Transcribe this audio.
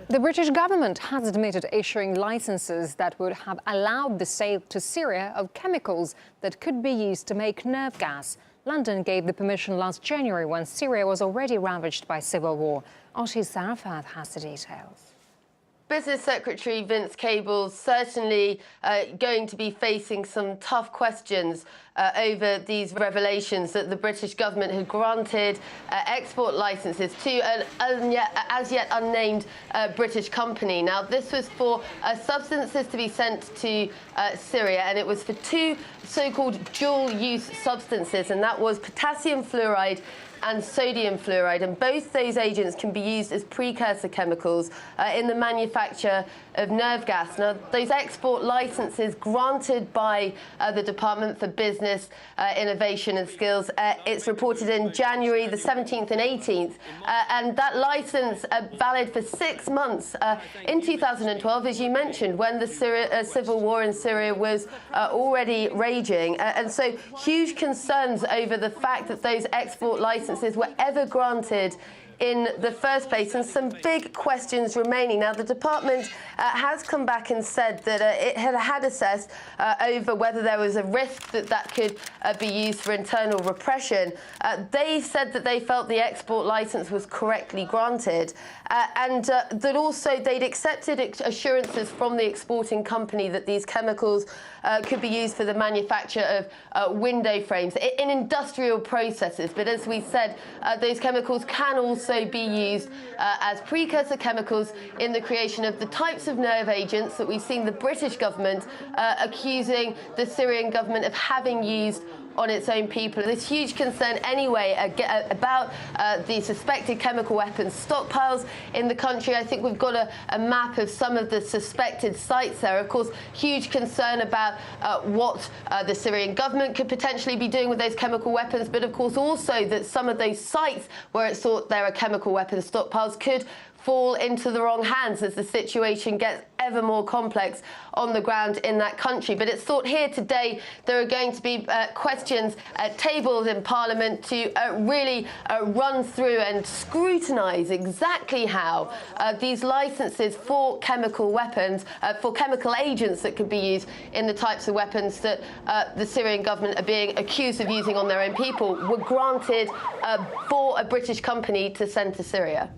The British government has admitted issuing licenses that would have allowed the sale to Syria of chemicals that could be used to make nerve gas. London gave the permission last January when Syria was already ravaged by civil war. Oshie Sarafat has the details. Business Secretary Vince Cable's certainly going to be facing some tough questions over these revelations that the British government had granted export licenses to an as yet unnamed British company. Now, this was for substances to be sent to Syria, and it was for two so-called dual-use substances, and that was potassium fluoride and sodium fluoride, and both those agents can be used as precursor chemicals in the manufacture of nerve gas. Now, those export licenses granted by the Department for Business, Innovation and Skills, it's reported in January the 17th and 18th, and that license valid for 6 months in 2012, as you mentioned, when the civil war in Syria was already raging, and so huge concerns over the fact that those export licenses were ever granted in the first place, and some big questions remaining. Now, the department has come back and said that it had assessed over whether there was a risk that that could be used for internal repression. They said that they felt the export license was correctly granted, and that also they'd accepted assurances from the exporting company that these chemicals could be used for the manufacture of window frames in industrial processes. But as we said, those chemicals can also be used as precursor chemicals in the creation of the types of nerve agents that we've seen the British government accusing the Syrian government of having used on its own people. There's huge concern anyway about the suspected chemical weapons stockpiles in the country. I think we've got a map of some of the suspected sites there. Of course, huge concern about what the Syrian government could potentially be doing with those chemical weapons, but of course also that some of those sites where it's thought there are chemical weapons stockpiles could fall into the wrong hands as the situation gets ever more complex on the ground in that country. But it's thought here today there are going to be questions tabled in Parliament to really run through and scrutinise exactly how these licences for chemical weapons, for chemical agents that could be used in the types of weapons that the Syrian government are being accused of using on their own people, were granted for a British company to send to Syria.